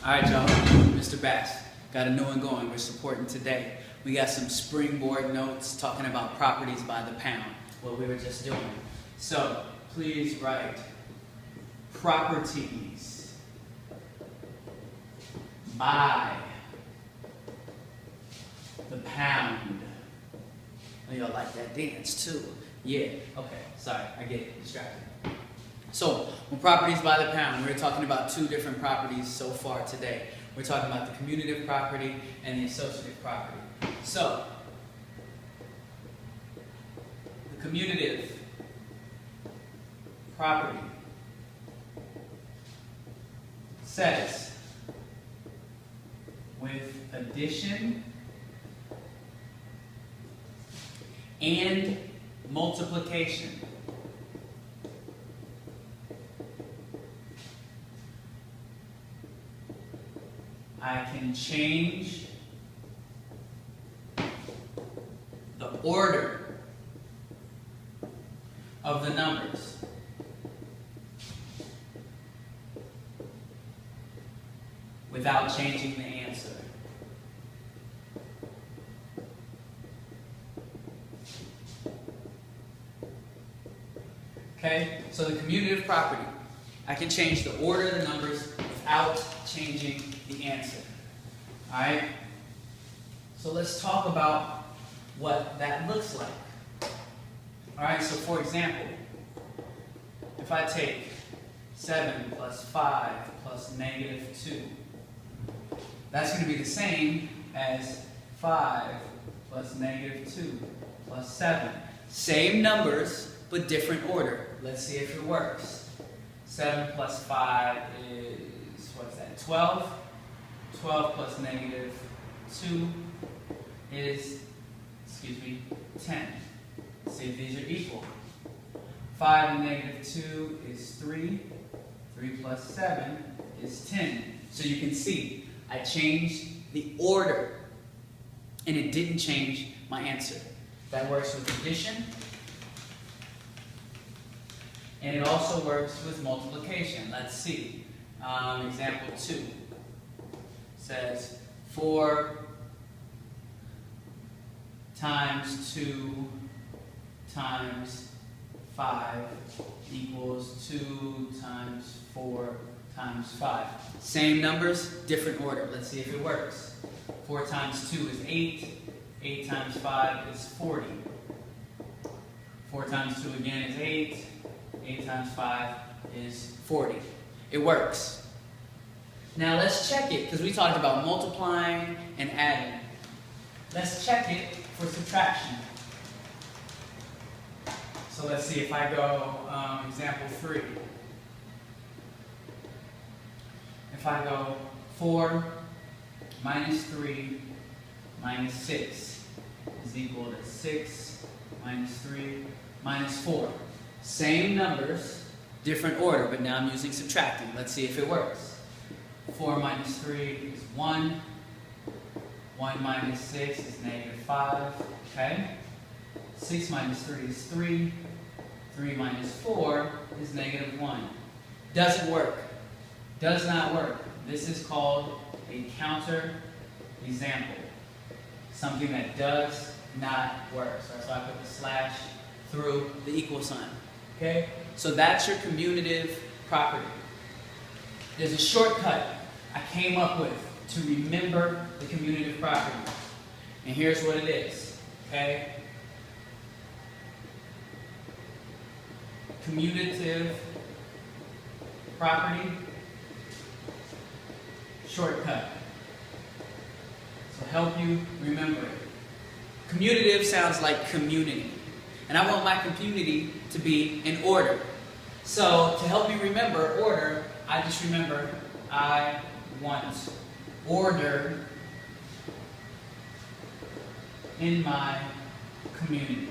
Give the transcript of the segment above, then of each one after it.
All right, y'all, Mr. Bass, got a new one going. We're supporting today. We got some springboard notes talking about properties by the pound, what we were just doing. So please write properties by the pound. Oh, y'all like that dance too. Yeah, okay, sorry, I get distracted. So, when properties by the pound, we're talking about two different properties so far today. We're talking about the commutative property and the associative property. So, the commutative property says with addition and multiplication, I can change the order of the numbers without changing the answer. Okay, so the commutative property, I can change the order of the numbers without changing the answer. Alright? So let's talk about what that looks like. Alright, so for example, if I take 7 plus 5 plus negative 2, that's going to be the same as 5 plus negative 2 plus 7. Same numbers, but different order. Let's see if it works. 7 plus 5 is, what is that, 12? 12 plus negative 2 is, 10. Let's see if these are equal. 5 and negative 2 is 3. 3 plus 7 is 10. So you can see, I changed the order, and it didn't change my answer. That works with addition, and it also works with multiplication. Let's see. Example 2 says 4 times 2 times 5 equals 2 times 4 times 5. Same numbers, different order. Let's see if it works. 4 times 2 is 8. 8 times 5 is 40. 4 times 2 again is 8. 8 times 5 is 40. It works. Now let's check it, because we talked about multiplying and adding. Let's check it for subtraction. So let's see if I go, example 3. If I go 4 minus 3 minus 6 is equal to 6 minus 3 minus 4. Same numbers, different order, but now I'm using subtracting. Let's see if it works. 4 minus 3 is 1. 1 minus 6 is negative 5. Okay? 6 minus 3 is 3. 3 minus 4 is negative 1. Doesn't work. Does not work. This is called a counter example. Something that does not work. So I put the slash through the equal sign. Okay? So that's your commutative property. There's a shortcut I came up with to remember the commutative property. And here's what it is. Okay? Commutative property shortcut. So help you remember it. Commutative sounds like community. And I want my community to be in order. So to help you remember order, I just remember I want order in my community.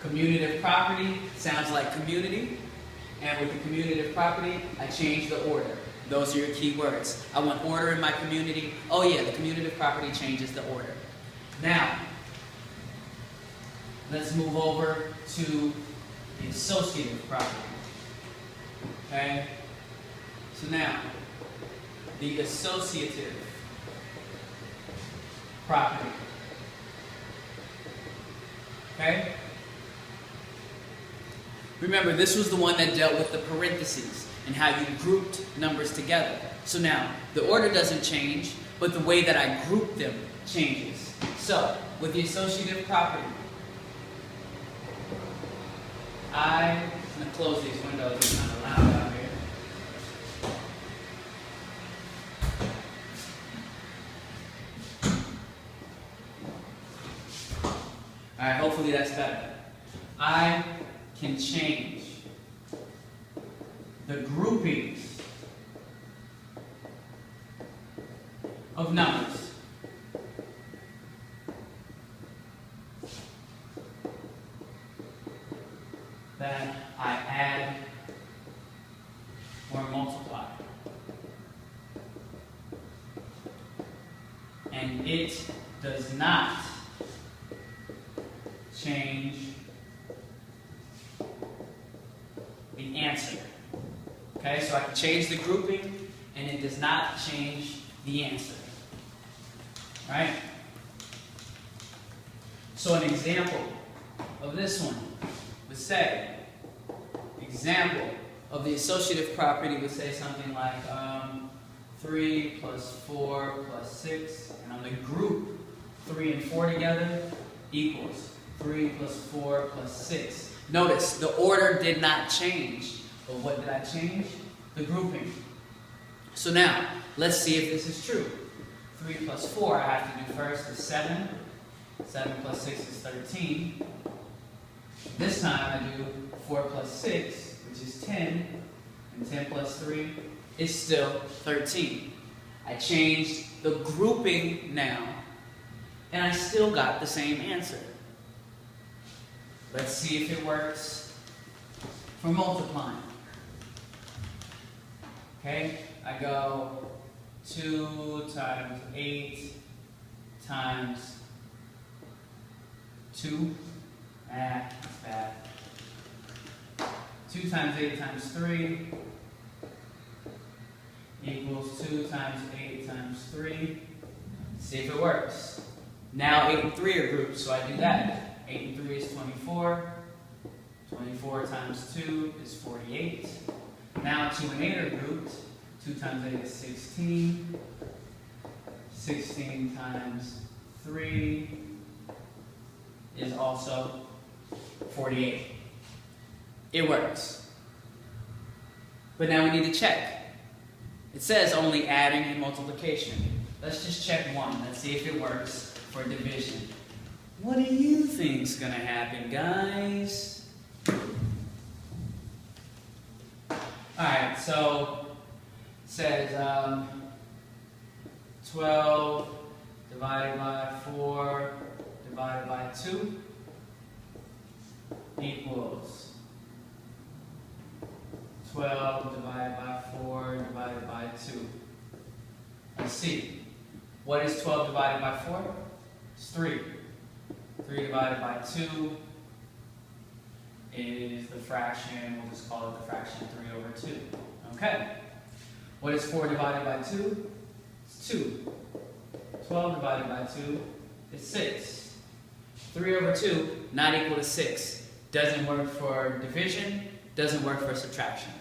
Commutative property sounds like community. And with the commutative property, I change the order. Those are your key words. I want order in my community. Oh yeah, the commutative property changes the order. Now, let's move over to the associative property. Okay? So now, the associative property. Okay? Remember, this was the one that dealt with the parentheses and how you grouped numbers together. So now, the order doesn't change, but the way that I group them changes. So, with the associative property, I'm going to close these windows, it's kind of loud out here. Alright, hopefully that's better. I can change the groupings of numbers that I add or multiply. And it does not change the answer. Okay, so I can change the grouping and it does not change the answer. Right? So an example of this one would say, example of the associative property would say something like 3 plus 4 plus 6, and I'm going to group 3 and 4 together equals 3 plus 4 plus 6. Notice, the order did not change, but what did I change? The grouping. So now, let's see if this is true. 3 plus 4, I have to do first is 7. 7 plus 6 is 13. This time I do 4 plus 6, which is 10. And 10 plus 3 is still 13. I changed the grouping now, and I still got the same answer. Let's see if it works for multiplying. Okay, I go 2 times 8 times 2. That's bad. 2 times 8 times 3 equals 2 times 8 times 3. Let's see if it works. Now 8 and 3 are grouped, so I do that. 8 and 3 is 24. 24 times 2 is 48. Now 2 and 8 are grouped. 2 times 8 is 16. 16 times 3 is also 48. It works. But now we need to check. It says only adding and multiplication. Let's just check one. Let's see if it works for division. What do you think's gonna happen, guys? Alright, so it says 12 divided by 4 divided by 2 equals 12 divided by 4 divided by 2. Let's see. What is 12 divided by 4? It's 3. 3 divided by 2 is the fraction, we'll just call it the fraction 3 over 2. Okay. What is 4 divided by 2? It's 2. 12 divided by 2 is 6. 3 over 2, not equal to 6. Doesn't work for division, doesn't work for subtraction.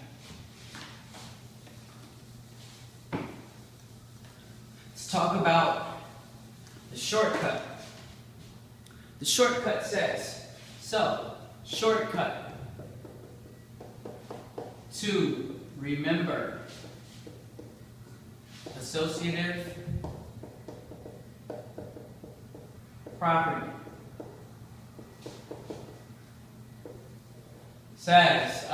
Let's talk about the shortcut. The shortcut says, so, shortcut to remember associative property says,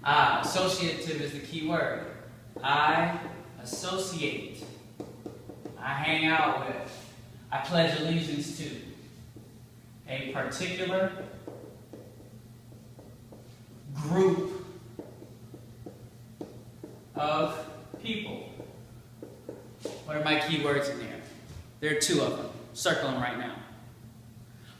associative is the key word. I associate. I hang out with. I pledge allegiance to a particular group of people. What are my key words in there? There are 2 of them. Circle them right now.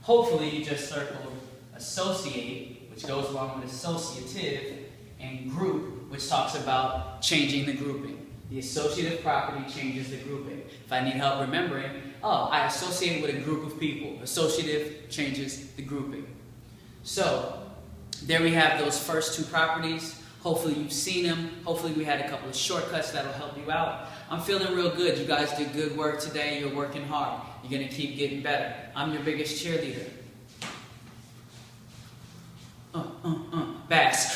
Hopefully you just circled associate, which goes along with associative, and group, which talks about changing the grouping. The associative property changes the grouping. If I need help remembering, oh, I associate with a group of people. Associative changes the grouping. So, there we have those first two properties. Hopefully you've seen them. Hopefully we had a couple of shortcuts that'll help you out. I'm feeling real good. You guys did good work today. You're working hard. You're going to keep getting better. I'm your biggest cheerleader. Bass.